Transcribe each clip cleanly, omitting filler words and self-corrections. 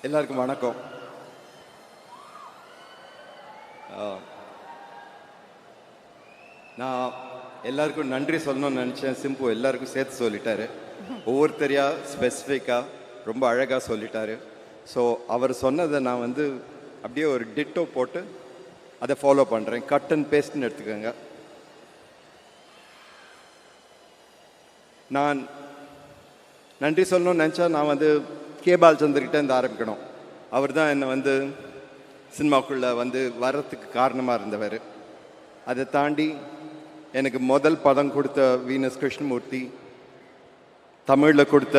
எல்லாருக்கும் வணக்கம். நான் எல்லாருக்கும் நன்றி சொல்லணும்னு நினச்சேன். சிம்பு எல்லாருக்கும் சேர்த்து சொல்லிட்டாரு. ஒவ்வொருத்தரையா ஸ்பெசிஃபிக்காக ரொம்ப அழகாக சொல்லிட்டாரு. ஸோ அவர் சொன்னதை நான் வந்து அப்படியே ஒரு டிட்டோ போட்டு அதை ஃபாலோ பண்ணுறேன். கட் அண்ட் பேஸ்ட்னு எடுத்துக்கோங்க. நான் நன்றி சொல்லணும்னு நினச்சா நான் வந்து கே பாலச்சந்தர்கிட்ட இருந்து ஆரம்பிக்கணும். அவர் தான் என்னை வந்து சினிமாக்குள்ளே வந்து வர்றதுக்கு காரணமாக இருந்தவர். அதை தாண்டி எனக்கு முதல் படம் கொடுத்த வீனஸ் கிருஷ்ணமூர்த்தி, தமிழில் கொடுத்த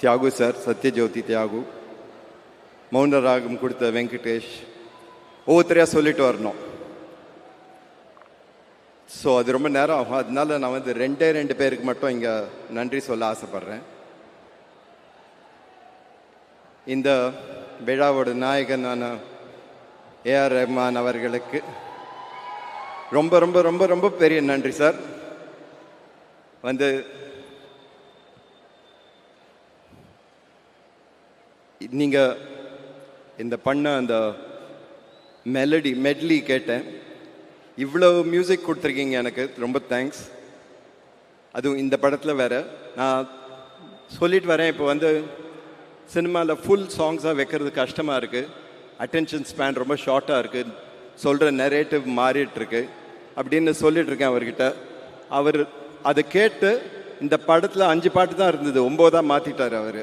தியாகு சார், சத்யஜோதி தியாகு, மௌனராகம் கொடுத்த வெங்கடேஷ், ஒவ்வொருத்தரையாக சொல்லிட்டு வரணும். ஸோ அது ரொம்ப நேரம் ஆகும். அதனால நான் வந்து ரெண்டு பேருக்கு மட்டும் இங்கே நன்றி சொல்ல ஆசைப்பட்றேன். இந்த விழாவோட நாயகனான ஏஆர் ரஹ்மான் அவர்களுக்கு ரொம்ப ரொம்ப ரொம்ப ரொம்ப பெரிய நன்றி சார். வந்து நீங்கள் இந்த பண்ண அந்த மெட்லி கேட்டேன். இவ்வளோ மியூசிக் கொடுத்துருக்கீங்க, எனக்கு ரொம்ப தேங்க்ஸ். அதுவும் இந்த படத்தில் வேறு நான் சொல்லிட்டு வரேன். இப்போ வந்து சினிமாவில் ஃபுல் சாங்ஸாக வைக்கிறது கஷ்டமாக இருக்குது. அட்டென்ஷன் ஸ்பேன் ரொம்ப ஷார்ட்டாக இருக்குது. சொல்கிற நரேட்டிவ் மாறிட்டுருக்கு அப்படின்னு சொல்லிகிட்ருக்கேன் அவர்கிட்ட. அவர் அதை கேட்டு இந்த படத்தில் 5 பாட்டு தான் இருந்தது, 9 மாற்றிட்டார் அவர்.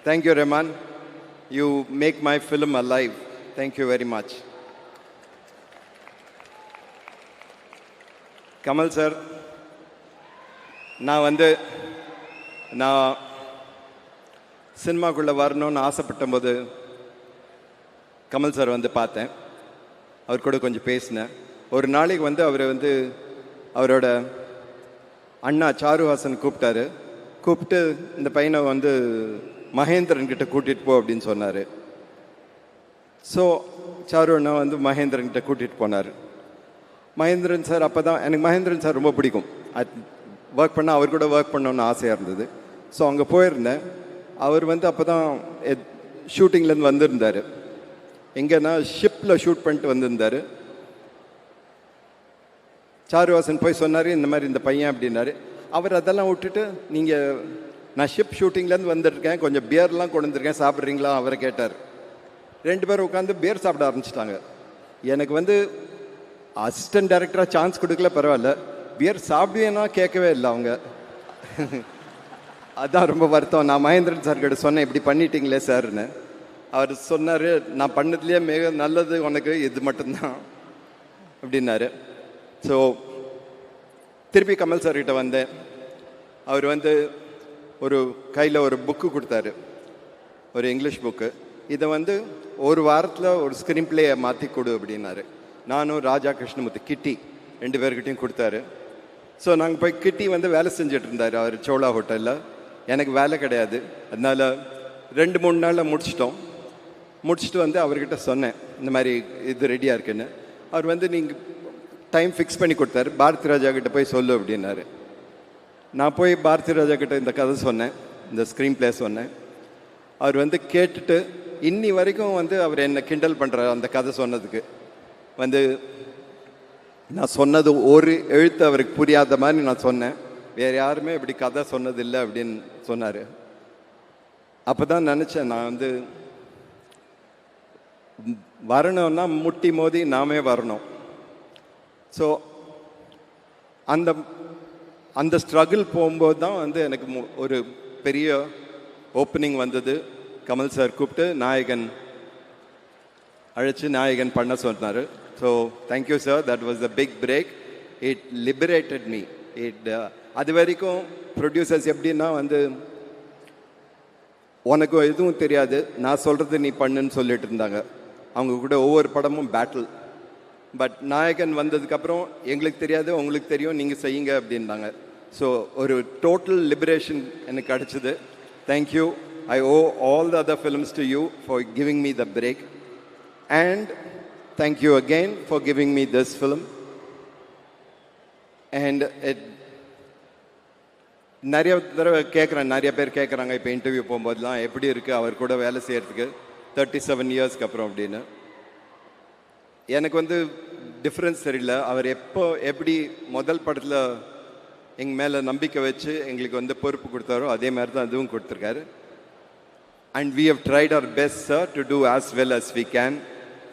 Thank you Rahman, you make my film alive. Thank you very much. Kamal sir, நான் சினிமாக்குள்ளே வரணும்னு ஆசைப்பட்ட போது கமல் சார் வந்து பார்த்தேன். அவர் கூட கொஞ்சம் பேசினேன். ஒரு நாளைக்கு வந்து அவர் வந்து அவரோட அண்ணா சாருஹாசன் கூப்பிட்டு இந்த பையனை வந்து மகேந்திரன் கிட்ட கூட்டிகிட்டு போ அப்படின்னு சொன்னார். ஸோ சாரு அண்ணா வந்து மகேந்திரன் கிட்ட கூட்டிகிட்டு போனார். மகேந்திரன் சார் அப்போ தான் எனக்கு மகேந்திரன் சார் ரொம்ப பிடிக்கும். ஒர்க் பண்ணால் அவர் கூட ஒர்க் பண்ணணுன்னு ஆசையாக இருந்தது. ஸோ அங்கே போயிருந்தேன். அவர் வந்து அப்போ தான் ஷூட்டிங்லேருந்து வந்திருந்தார். எங்கன்னா ஷிப்பில் ஷூட் பண்ணிட்டு வந்திருந்தார். சாருவாசன் போய் சொன்னார், இந்த மாதிரி இந்த பையன் அப்படின்னாரு. அவர் அதெல்லாம் விட்டுட்டு, நீங்கள் நான் ஷிப் ஷூட்டிங்லேருந்து வந்துருக்கேன், கொஞ்சம் பியர்லாம் கொண்டு வந்திருக்கேன், சாப்பிட்றீங்களா அவரை கேட்டார். 2 பேரும் உட்காந்து பியர் சாப்பிட ஆரம்பிச்சிட்டாங்க. எனக்கு வந்து அசிஸ்டன்ட் டைரக்டராக சான்ஸ் கொடுக்கல, பரவாயில்ல, பியர் சாப்பிடுவேன்னா கேட்கவே இல்லை அவங்க. அதான் ரொம்ப வருத்தம். நான் மகேந்திரன் சார் கிட்ட சொன்னேன், இப்படி பண்ணிட்டீங்களே சார்னு. அவர் சொன்னார், நான் பண்ணதுலேயே மிக நல்லது உனக்கு இது மட்டும்தான் அப்படின்னாரு. ஸோ திருப்பி கமல் சார்கிட்ட வந்தேன். அவர் வந்து ஒரு கையில் ஒரு புக்கு கொடுத்தாரு, ஒரு இங்கிலீஷ் புக்கு. இதை வந்து ஒரு வாரத்தில் ஒரு ஸ்க்ரீன் பிளேயை மாற்றி கொடு அப்படின்னாரு. நானும் ராஜா கிருஷ்ணமூர்த்தி, கிட்டி 2 பேர்கிட்டையும் கொடுத்தாரு. ஸோ நாங்கள் போய் கிட்டி வந்து வேலை செஞ்சுட்டு இருந்தார் அவர் சோழா ஹோட்டலில். எனக்கு வேலை கிடையாது, அதனால் 2-3 நாளில் முடிச்சுட்டு வந்து அவர்கிட்ட சொன்னேன், இந்த மாதிரி இது ரெடியாக இருக்குன்னு. அவர் வந்து நீங்கள் டைம் ஃபிக்ஸ் பண்ணி கொடுத்தாரு. பாரதி ராஜா கிட்ட போய் சொல்லு அப்படின்னாரு. நான் போய் பாரதி ராஜா கிட்ட இந்த கதை சொன்னேன், இந்த ஸ்க்ரீன் பிளே சொன்னேன். அவர் வந்து கேட்டுட்டு இன்னி வரைக்கும் வந்து அவர் என்னை கிண்டல் பண்ணுறார் அந்த கதை சொன்னதுக்கு. வந்து நான் சொன்னது ஒரு எழுத்து அவருக்கு புரியாத மாதிரி நான் சொன்னேன். வேறு யாருமே இப்படி கதை சொன்னதில்லை அப்படின்னு சொன்னார். அப்போ தான் நினச்சேன், நான் வந்து வரணும்னா முட்டி மோதி நாமே வரணும். ஸோ அந்த ஸ்ட்ரகிள் போகும்போது தான் வந்து எனக்கு ஒரு பெரிய ஓப்பனிங் வந்தது. கமல் சார் கூப்பிட்டு நாயகன் பண்ண சொன்னார். So thank you sir, that was the big break. It liberated me. அது வரைக்கும் ப்ரொடியூசர்ஸ் எப்படின்னா வந்து உனக்கு எதுவும் தெரியாது, நான் சொல்கிறது நீ பண்ணுன்னு சொல்லிட்டு இருந்தாங்க. அவங்க கூட ஒவ்வொரு படமும் பேட்டில். பட் நாயகன் வந்ததுக்கப்புறம் எங்களுக்கு தெரியாது, உங்களுக்கு தெரியும், நீங்கள் செய்யுங்க அப்படின்னாங்க. ஸோ ஒரு டோட்டல் லிபரேஷன் எனக்கு கிடச்சிது. Thank you. I owe all the other films to you for giving me the break. And thank you again for giving me this film. And நிறைய தடவை கேட்குறேன், நிறைய பேர் கேட்குறாங்க இப்போ இன்டர்வியூ போகும்போதெல்லாம் எப்படி இருக்குது அவர் கூட வேலை செய்கிறதுக்கு 37 இயர்ஸ்க்கு அப்புறம் அப்படின்னு. எனக்கு வந்து டிஃப்ரென்ஸ் தெரியல. அவர் எப்படி முதல் படத்தில் எங்கள் மேலே நம்பிக்கை வச்சு எங்களுக்கு வந்து பொறுப்பு கொடுத்தாரோ அதே மாதிரி தான் அதுவும் கொடுத்துருக்காரு. And we have tried our best sir to do as well as we can.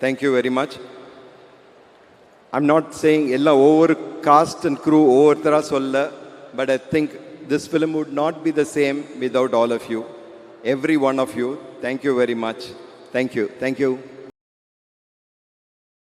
Thank you very much. I'm not saying எல்லாம் ஒவ்வொரு காஸ்ட் அண்ட் க்ரூ ஒவ்வொருத்தராக சொல்ல, but I think this film would not be the same without all of you, every one of you. Thank you very much. Thank you.